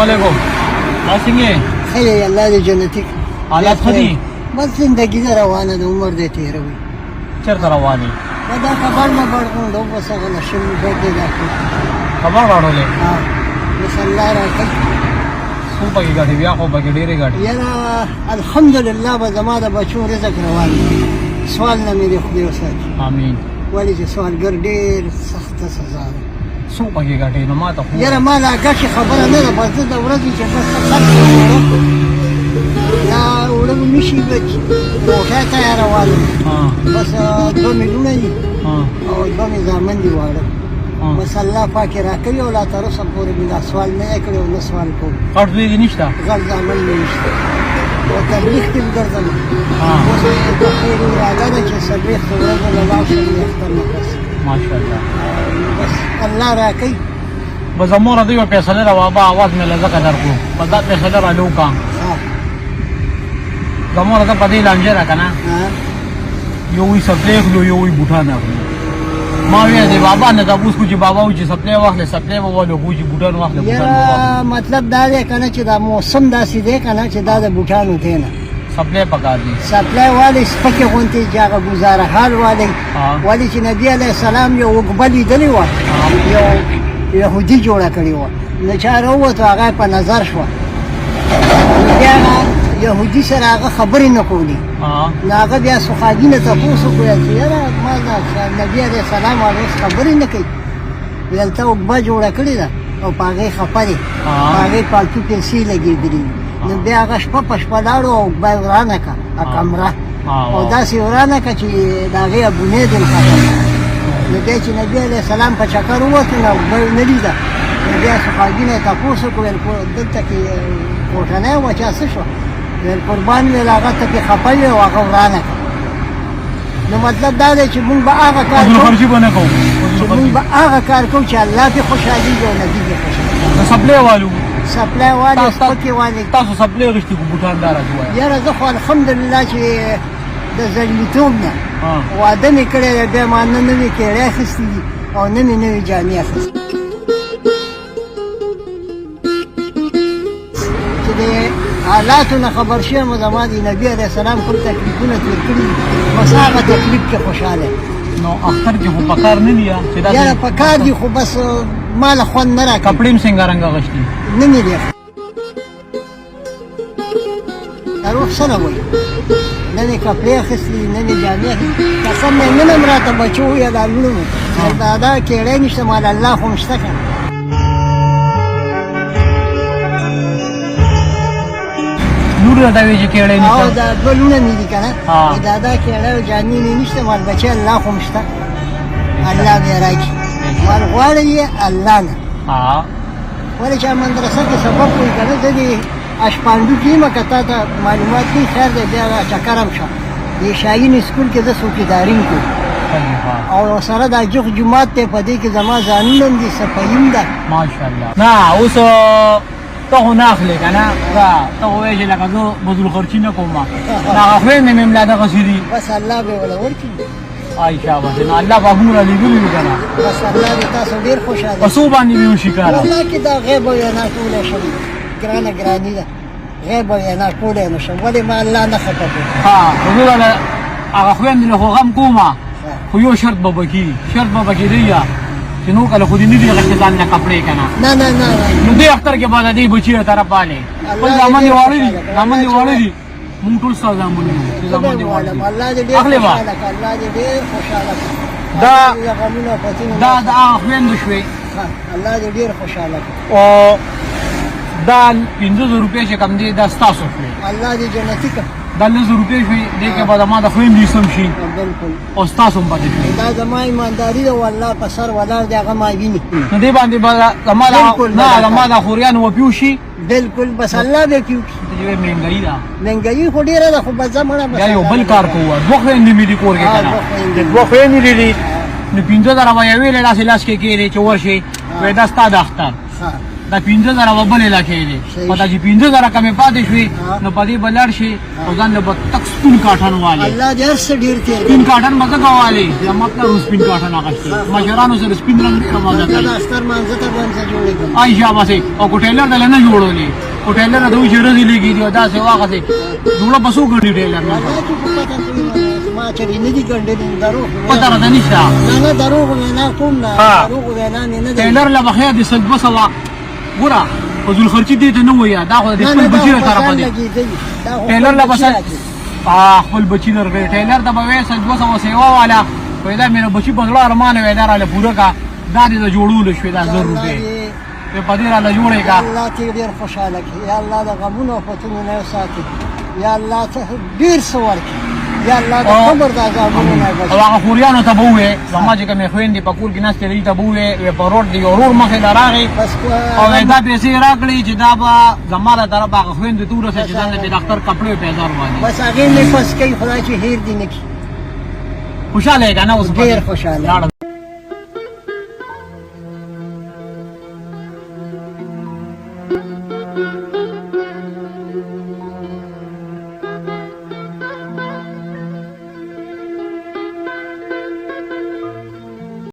अलैकुम सिंह خیر الله دې جنتي حالات ښه دي بس زندگی ده روانه ده عمر دې تېروي چېرته روان یې دا خبر مه بړکوم دا بس هغه نشم دې دا خبر راوړلې بس الله راکړي څو پکې ګټې بیا خو پکې ډېرې ګټې یاره الحمدلله به زما د بچو رزق روان دی سوال نه مې دې خدای وساتي امین ولې چې سوالګر ډېر سخته سزا ده څو پکې ګټې نو ما ته خو یاره ما لا ګټې خبره نه ده بس زه د ورځې چې بس دا اوړه به مې شي روټۍ تیارول بس 2 میلیونه دي او 2 مې زامن دي واړه بس الله پاک یې راکوي او لا تر اوسه پورې مې دا سوال نه دی کړی او نه سوال کوم غټ زوی دې نشته غټ زامن مې نشته او تبلیغ کې ګرځم اوس د خیر اراده ده چې څلوېښت ورځې له لاړ شم د اختر نه پس ماشاءالله بس الله راکوي بس زموږ د یو فیصله را بابا اواز مې له ځکه درکړو په دا فیصله را لوکا زموږ د په دې لانجه را که نه یو وي سپلی اخلو یو وي بوټان اخلو ما وی دی بابا نه تاسو کو چې بابا و چې سپلی واخله سپلی وولو کو چې بوټان واخله یا مطلب دا دی کنه چې دا موسم داسې دی کنه چې دا د بوټانو دی نه سپلی پکار دي سپلی والی سپکې غونتې چې هغه ګزاره حال والی ولې چې نبي علیه السلام یو اوږبه لیدلې وه یو یهودي جوړه کړې وه نو چا راووتو هغه په نظر شوه بیا یهودي سره هغه خبرې نه کولې نو هغه بیا صحابي نه تپوس وکړه چې یاره ما نبي علیه السلام اوس خبرې نه کوي ویل ته اوږبه جوړه کړې ده او په هغې خفه دی په هغې پالتو پیسې لګېدلې نو بیا هغه شپه په شپه لاړو او اوږبه یې ورانه کړه کمره او داسې ورانه کړه چې د هغې ابونې دې ختم نو بیا چې نبي علیه السلام په چکر ووتو نو اوږبه یې نه لیده نو بیا صحابي نه یې تپوس وکړو ویل دلته کې کوټنی وه چا څه شوه ویل قربان ویل هغه ته کې خفه وي او هغه ورانه کړه نو مطلب دا دی چې مونږ به هغه کار کوو چې مونږ به هغه کار کوو چې الله پې خوشحالېږي او نبي پې خوشحالېږي سپلی والو سپلی والي سپکې والي تاسو سپلی غشتي کو بوټان دار راځوي یاره زه خو الحمدلله چې د زلمیتوب نه واده مې کړی دی بیا ما نه نوې کیړۍ اخیستي دي او نه مې نوې جامې اخیستي چې د حالاتو نه خبر شوم زما د نبي علیه السلام کوم تکلیفونه تېر کړي بس هغه تکلیف کې خوشحاله نو اختر کې خو پکار نه دي یاره پکار دي خو بس ما له خوند نه راکوي کپړې هم څنګه رنګه غشتي نه مې دی روح څه نه وایي نه مې کپړې اخیستلي نه مې جامې اخیستلي قسم مې نن هم راته بچو وویل دا لوڼو دا کیړی نشته مال الله خو م شته که لور راته وایي چې کیړی نشته او دا دوه لوڼه مې دي که نه دا کیړی او جامې مې نشته مال بچی الله خو م شته الله به یې راکړي مال غواړی یې الله نه ولې چې مدرسه کې سبق کوي که نه زه دې اشپانډو کې یم که تا ته معلومات کوي خیر دی بیا چکر هم شه د شاهین سکول کې زه څوکیداري کوم او سره دا جوخ جومات دی په دې کې زما ځانونه هم دي صفایم ده ماشاءالله نه اوس ته خو نه اخلې که نه ته خو وایې چې لکه زه بزل خرچي نه کوم هغه خویندې مې ملا دغسې دي بس الله به یې وله ورکړي ای شاباس نو الله به هغومره لیدلي وي که نه بس الله دې تاسو ډېر خوشحاله په څو باندې مې وشي کاره والله کې دا غیب وینا کولی شم ګرانه ګراني ده غیب وینا کولی نه شم ولې ما الله نه خفه کوم زه به هغه خویندې له خو غم کومه خو یو شرط به پکې شرط به پکې دی چې نو کله خو دې نه دي غشتې ځان نه کپړې که نه نه نه نه نو دې اختر کې به د دې بچي له طرف والې خپل زامن دې واړه دي زامن دې واړه دي مونږ ټول ستا زامن یو چې زامن دې واړه دي الله دې ډېر خوشحاله کړه الله دې ډېر خوشحاله کړه دا د هغه خویندو شوې الله دې ډېر خوشحاله کړه او دا 500 روپۍ چې کوم دي دا ستاسو شوې الله دې جنتي کړه دا 100 روپۍ شوې دې کې به زما د خویندې سم شي بالکل او ستاسو هم پاتې شي دا زما ایمانداري ده والله په سر ولاړ دی هغه ما ویني نو دې باندې به زما د خوریانو وپیو شي بالکل بس الله به کیو چې مهنګایي ده مهنګایي خو ډېره ده خو بس زه مړه بیا یو بل کار کوو دوه خویندې مې دي کور کې که نه دوه خویندې دې نو 15,000 به یې ویلې داسې لاس کې کېدې چې ورشي وایي دا ستا د اختر دا 15,000 وبلې لکه دي صحیح. پتا چې 15,000 کمې پاتې شوي ها. نو پدې بلړ شي او ځان له تک سپین کاټن والے الله دې هر څه ډیر تیر سپین کاټن مزه کوالي یا مطلب سپین کاټن اغشتي مشرانو سره سپین رنگ ډیر مزه دا کوي استر مانځه ته باندې جوړې کړ آیشا باسي او کو ټیلر دل نه جوړولې او ټیلر د وجه رزي لګي دی دا څه واغه سي جوړه بسو ګډي ټیلر نه دا چې په پتا کوي ما چې نه دي ګڼډې درو پتا را نشته نه درو نه کوم نه ها. درو نه نه ټیلر لا بخیا دي سل بسوا ګورا فزول خرچي دي ته نه ویا دا خو د خپل بچی طرف دی ټیلر لا بس خپل بچی درغه ټیلر د بوي سل بسوا سیوا والا پیدا مې بچی په ځړه ارمان وې دا را پوره کا دا دې جوړول شوې دا 100 روپے په پدې را لجوړې کا الله ته ډیر خوشاله کی یا الله د غمونو او فتنو نه ساتي یا الله ته ډیر سوال کی یا الله د قبر د عذابونو نه او بچي هغه خوریانو ته بوې زما چې کومې خويندې په کور کې نشته دي ته بوې په روډ دی اورور مخې لراغي بس او دا پیسې راکړي چې دا به زماره طرف هغه خويندې تور سره چې دا د ډاکټر کپڑے پیدا ورمانه بس هغه نه پس کوي خدای چې هیر دي نکي خوشاله کنه اوس ډیر خوشاله لاړ Thank you.